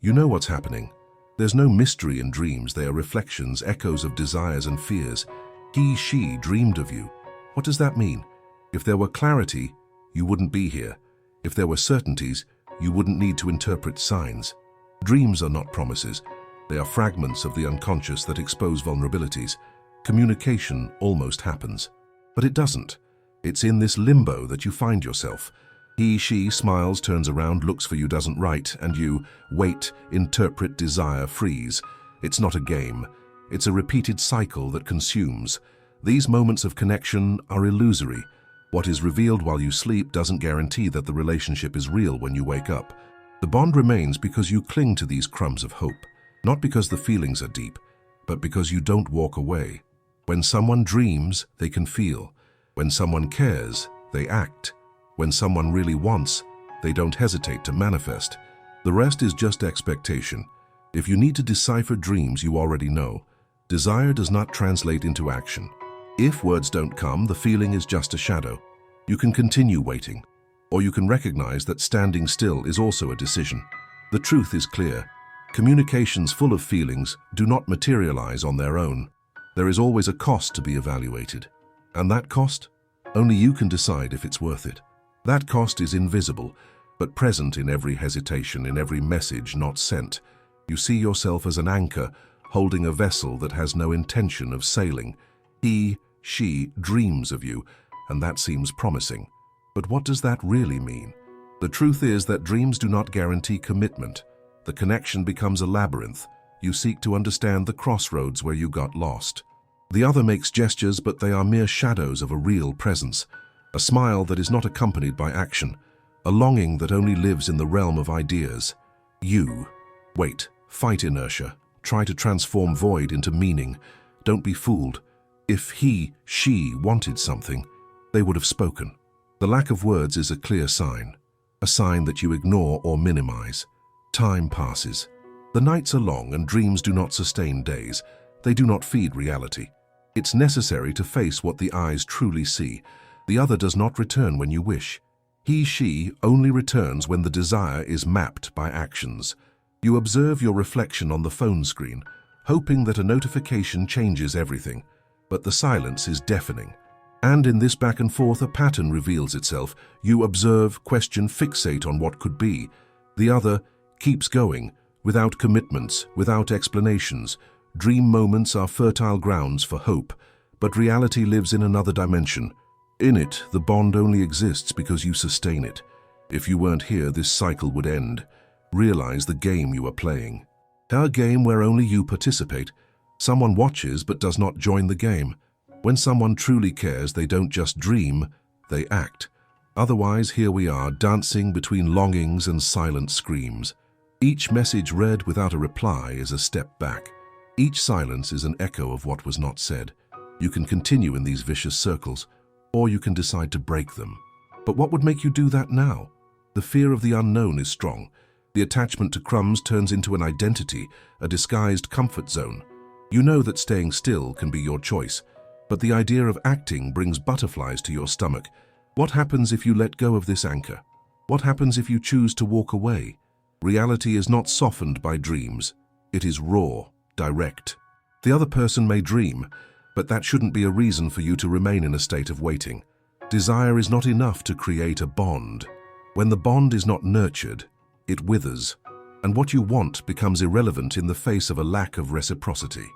You know what's happening. There's no mystery in dreams. They are reflections, echoes of desires and fears. He, she dreamed of you. What does that mean? If there were clarity, you wouldn't be here. If there were certainties, you wouldn't need to interpret signs. Dreams are not promises. They are fragments of the unconscious that expose vulnerabilities. Communication almost happens. But it doesn't. It's in this limbo that you find yourself. He, she smiles, turns around, looks for you, doesn't write, and you wait, interpret, desire, freeze. It's not a game. It's a repeated cycle that consumes. These moments of connection are illusory. What is revealed while you sleep doesn't guarantee that the relationship is real when you wake up. The bond remains because you cling to these crumbs of hope, not because the feelings are deep, but because you don't walk away. When someone dreams, they can feel. When someone cares, they act. When someone really wants, they don't hesitate to manifest. The rest is just expectation. If you need to decipher dreams, you already know. Desire does not translate into action. If words don't come, the feeling is just a shadow. You can continue waiting, or you can recognize that standing still is also a decision. The truth is clear. Communications full of feelings do not materialize on their own. There is always a cost to be evaluated. And that cost? Only you can decide if it's worth it. That cost is invisible, but present in every hesitation, in every message not sent. You see yourself as an anchor, holding a vessel that has no intention of sailing. He, she dreams of you, and that seems promising. But what does that really mean? The truth is that dreams do not guarantee commitment. The connection becomes a labyrinth. You seek to understand the crossroads where you got lost. The other makes gestures, but they are mere shadows of a real presence. A smile that is not accompanied by action. A longing that only lives in the realm of ideas. You wait, fight inertia. Try to transform void into meaning. Don't be fooled. If he, she wanted something, they would have spoken. The lack of words is a clear sign. A sign that you ignore or minimize. Time passes. The nights are long and dreams do not sustain days. They do not feed reality. It's necessary to face what the eyes truly see. The other does not return when you wish. He, she only returns when the desire is mapped by actions. You observe your reflection on the phone screen, hoping that a notification changes everything. But the silence is deafening. And in this back and forth, a pattern reveals itself. You observe, question, fixate on what could be. The other keeps going, without commitments, without explanations. Dream moments are fertile grounds for hope, but reality lives in another dimension. In it, the bond only exists because you sustain it. If you weren't here, this cycle would end. Realize the game you are playing. A game where only you participate. Someone watches but does not join the game. When someone truly cares, they don't just dream, they act. Otherwise, here we are, dancing between longings and silent screams. Each message read without a reply is a step back. Each silence is an echo of what was not said. You can continue in these vicious circles, or you can decide to break them. But what would make you do that now? The fear of the unknown is strong. The attachment to crumbs turns into an identity, a disguised comfort zone. You know that staying still can be your choice, but the idea of acting brings butterflies to your stomach. What happens if you let go of this anchor? What happens if you choose to walk away? Reality is not softened by dreams. It is raw, direct. The other person may dream, but that shouldn't be a reason for you to remain in a state of waiting. Desire is not enough to create a bond. When the bond is not nurtured, it withers, and what you want becomes irrelevant in the face of a lack of reciprocity.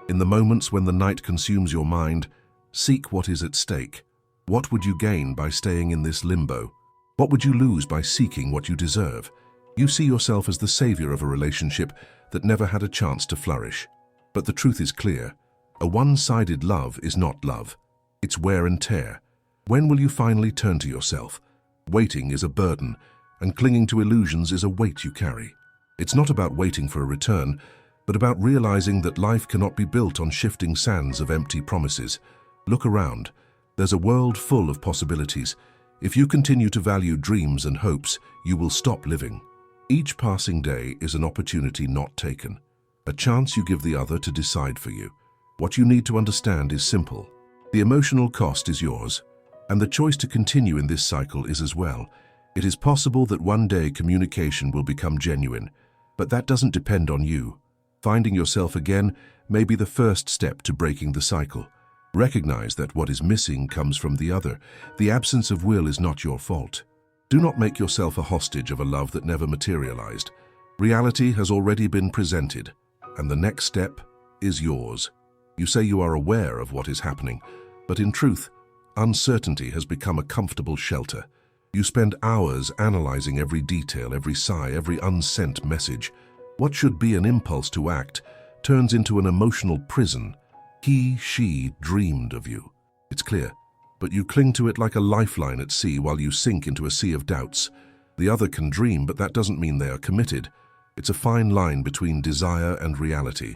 In the moments when the night consumes your mind, seek what is at stake. What would you gain by staying in this limbo? What would you lose by seeking what you deserve? You see yourself as the savior of a relationship that never had a chance to flourish. But the truth is clear. A one-sided love is not love. It's wear and tear. When will you finally turn to yourself? Waiting is a burden, and clinging to illusions is a weight you carry. It's not about waiting for a return, but about realizing that life cannot be built on shifting sands of empty promises. Look around. There's a world full of possibilities. If you continue to value dreams and hopes, you will stop living. Each passing day is an opportunity not taken, a chance you give the other to decide for you. What you need to understand is simple. The emotional cost is yours, and the choice to continue in this cycle is as well. It is possible that one day communication will become genuine, But that doesn't depend on you. Finding yourself again may be the first step to breaking the cycle. Recognize that what is missing comes from the other. The absence of will is not your fault. Do not make yourself a hostage of a love that never materialized. Reality has already been presented, and the next step is yours. You say you are aware of what is happening, but in truth, uncertainty has become a comfortable shelter. You spend hours analyzing every detail, every sigh, every unsent message. What should be an impulse to act turns into an emotional prison. He, she dreamed of you. It's clear, but you cling to it like a lifeline at sea while you sink into a sea of doubts. The other can dream, but that doesn't mean they are committed. It's a fine line between desire and reality,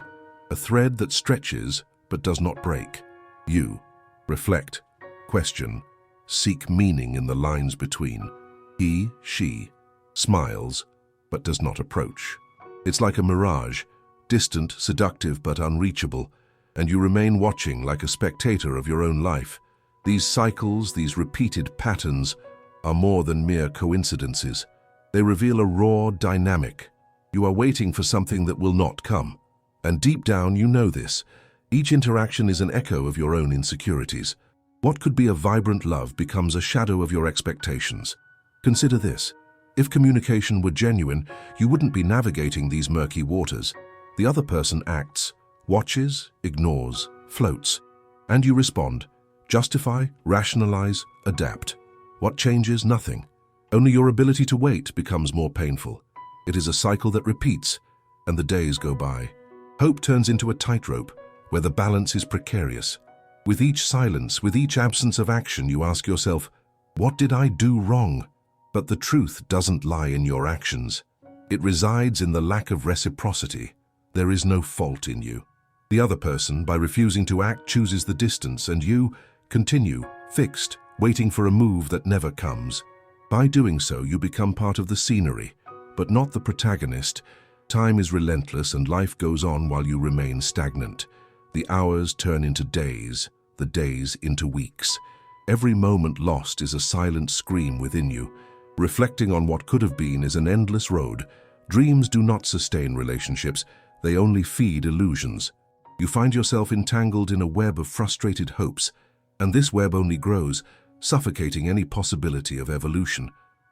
a thread that stretches but does not break. You reflect, question, seek meaning in the lines between. He, she smiles but does not approach. It's like a mirage, distant, seductive but unreachable, and you remain watching like a spectator of your own life. These cycles, these repeated patterns, are more than mere coincidences. They reveal a raw dynamic. You are waiting for something that will not come. And deep down, you know this. Each interaction is an echo of your own insecurities. What could be a vibrant love becomes a shadow of your expectations. Consider this. If communication were genuine, you wouldn't be navigating these murky waters. The other person acts, watches, ignores, floats, and you respond. Justify, rationalize, adapt. What changes? Nothing. Only your ability to wait becomes more painful. It is a cycle that repeats, and the days go by. Hope turns into a tightrope, where the balance is precarious. With each silence, with each absence of action, you ask yourself, what did I do wrong? But the truth doesn't lie in your actions. It resides in the lack of reciprocity. There is no fault in you. The other person, by refusing to act, chooses the distance, and you continue, fixed, waiting for a move that never comes. By doing so, you become part of the scenery, but not the protagonist. Time is relentless and life goes on while you remain stagnant. The hours turn into days, the days into weeks. Every moment lost is a silent scream within you. Reflecting on what could have been is an endless road. Dreams do not sustain relationships, they only feed illusions. You find yourself entangled in a web of frustrated hopes, and this web only grows, suffocating any possibility of evolution.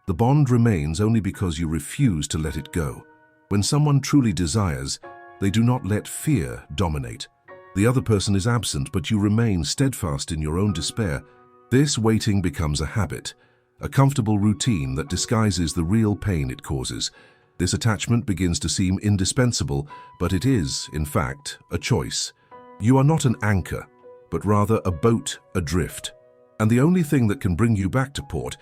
The bond remains only because you refuse to let it go. When someone truly desires, they do not let fear dominate. The other person is absent, but you remain steadfast in your own despair. This waiting becomes a habit, a comfortable routine that disguises the real pain it causes. This attachment begins to seem indispensable, but it is, in fact, a choice. You are not an anchor, but rather a boat adrift. And the only thing that can bring you back to port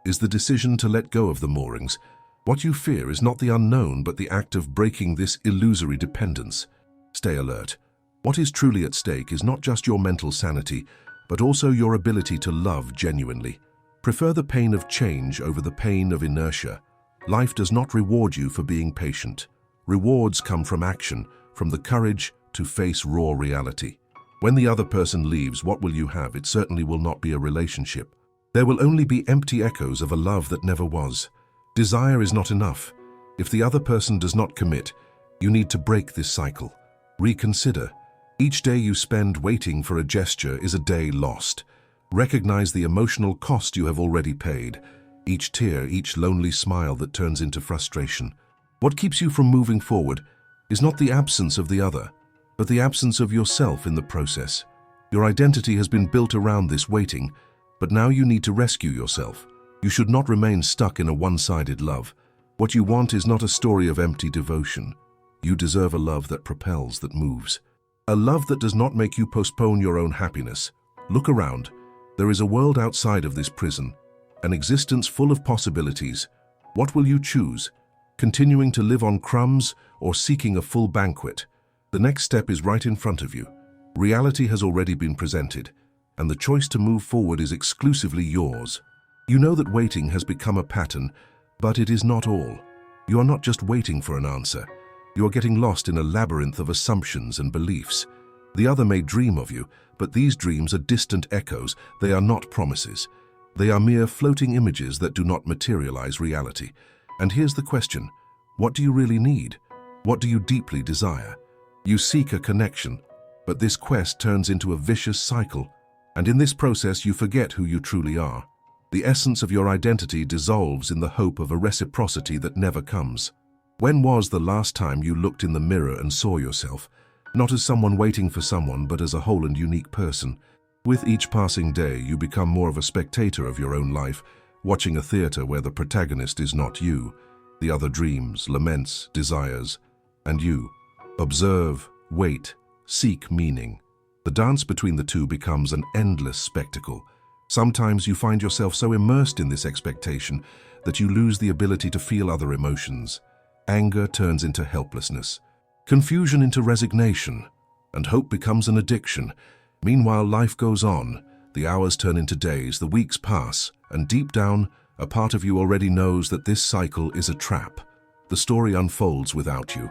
is the decision to let go of the moorings. What you fear is not the unknown, but the act of breaking this illusory dependence. Stay alert. What is truly at stake is not just your mental sanity, but also your ability to love genuinely. Prefer the pain of change over the pain of inertia. Life does not reward you for being patient. Rewards come from action, from the courage to face raw reality. When the other person leaves, what will you have? It certainly will not be a relationship. There will only be empty echoes of a love that never was. Desire is not enough. If the other person does not commit, you need to break this cycle. Reconsider. Each day you spend waiting for a gesture is a day lost. Recognize the emotional cost you have already paid. Each tear, each lonely smile that turns into frustration. What keeps you from moving forward is not the absence of the other, but the absence of yourself in the process. Your identity has been built around this waiting, but now you need to rescue yourself. You should not remain stuck in a one-sided love. What you want is not a story of empty devotion. You deserve a love that propels, that moves. A love that does not make you postpone your own happiness. Look around. There is a world outside of this prison, an existence full of possibilities. What will you choose? Continuing to live on crumbs or seeking a full banquet? The next step is right in front of you. Reality has already been presented, and the choice to move forward is exclusively yours. You know that waiting has become a pattern, but it is not all. You are not just waiting for an answer. You are getting lost in a labyrinth of assumptions and beliefs. The other may dream of you, but these dreams are distant echoes. They are not promises. They are mere floating images that do not materialize reality. And here's the question: what do you really need? What do you deeply desire? You seek a connection, but this quest turns into a vicious cycle, and in this process you forget who you truly are. The essence of your identity dissolves in the hope of a reciprocity that never comes. When was the last time you looked in the mirror and saw yourself, not as someone waiting for someone, but as a whole and unique person? With each passing day, you become more of a spectator of your own life, watching a theater where the protagonist is not you. The other dreams, laments, desires, and you. Observe, wait, seek meaning. The dance between the two becomes an endless spectacle. Sometimes you find yourself so immersed in this expectation that you lose the ability to feel other emotions. Anger turns into helplessness, confusion into resignation, and hope becomes an addiction. Meanwhile, life goes on. The hours turn into days, the weeks pass, and deep down, a part of you already knows that this cycle is a trap. The story unfolds without you.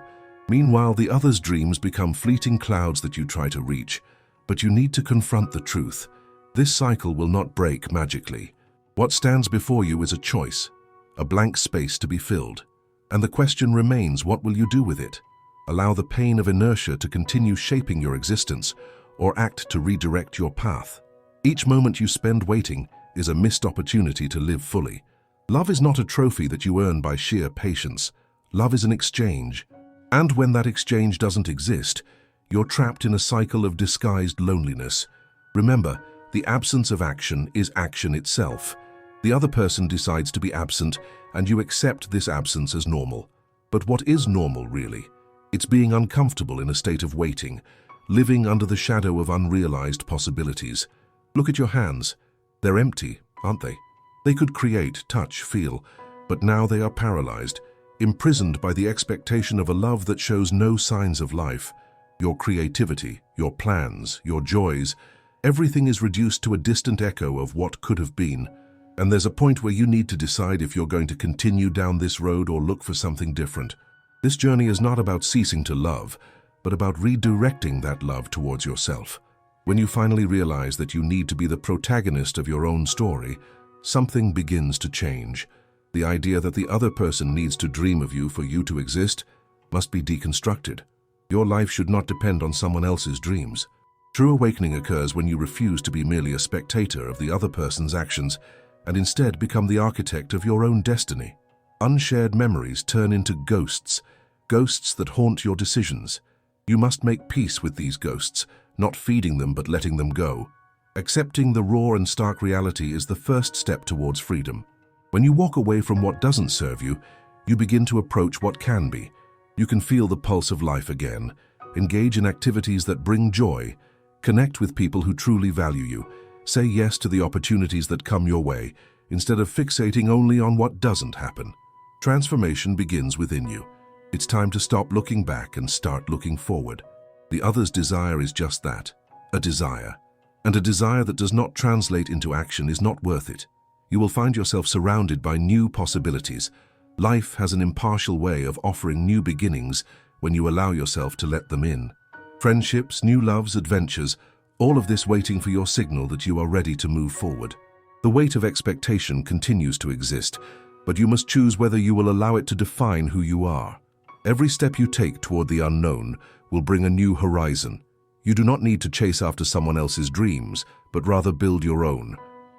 Meanwhile, the other's dreams become fleeting clouds that you try to reach, but you need to confront the truth. This cycle will not break magically. What stands before you is a choice, a blank space to be filled. And the question remains, what will you do with it? Allow the pain of inertia to continue shaping your existence, or act to redirect your path. Each moment you spend waiting is a missed opportunity to live fully. Love is not a trophy that you earn by sheer patience. Love is an exchange. And when that exchange doesn't exist, you're trapped in a cycle of disguised loneliness. Remember, the absence of action is action itself. The other person decides to be absent, and you accept this absence as normal. But what is normal, really? It's being uncomfortable in a state of waiting, living under the shadow of unrealized possibilities. Look at your hands. They're empty, aren't they? They could create, touch, feel, but now they are paralyzed, imprisoned by the expectation of a love that shows no signs of life. Your creativity, your plans, your joys, everything is reduced to a distant echo of what could have been. And there's a point where you need to decide if you're going to continue down this road or look for something different. This journey is not about ceasing to love, but about redirecting that love towards yourself. When you finally realize that you need to be the protagonist of your own story, something begins to change. The idea that the other person needs to dream of you for you to exist must be deconstructed. Your life should not depend on someone else's dreams. True awakening occurs when you refuse to be merely a spectator of the other person's actions and instead become the architect of your own destiny. Unshared memories turn into ghosts, ghosts that haunt your decisions. You must make peace with these ghosts, not feeding them but letting them go. Accepting the raw and stark reality is the first step towards freedom. When you walk away from what doesn't serve you, you begin to approach what can be. You can feel the pulse of life again, engage in activities that bring joy, connect with people who truly value you, say yes to the opportunities that come your way, instead of fixating only on what doesn't happen. Transformation begins within you. It's time to stop looking back and start looking forward. The other's desire is just that, a desire. And a desire that does not translate into action is not worth it. You will find yourself surrounded by new possibilities. Life has an impartial way of offering new beginnings when you allow yourself to let them in. Friendships, new loves, adventures, all of this waiting for your signal that you are ready to move forward. The weight of expectation continues to exist, but you must choose whether you will allow it to define who you are. Every step you take toward the unknown will bring a new horizon. You do not need to chase after someone else's dreams, but rather build your own.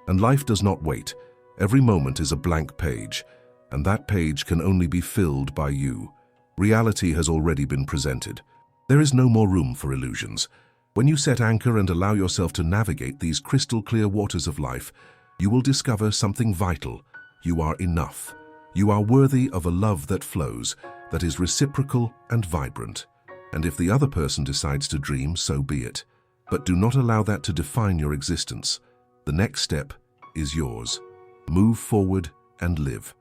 And life does not wait. Every moment is a blank page, and that page can only be filled by you. Reality has already been presented. There is no more room for illusions. When you set anchor and allow yourself to navigate these crystal-clear waters of life, you will discover something vital. You are enough. You are worthy of a love that flows, that is reciprocal and vibrant. And if the other person decides to dream, so be it. But do not allow that to define your existence. The next step is yours. Move forward and live.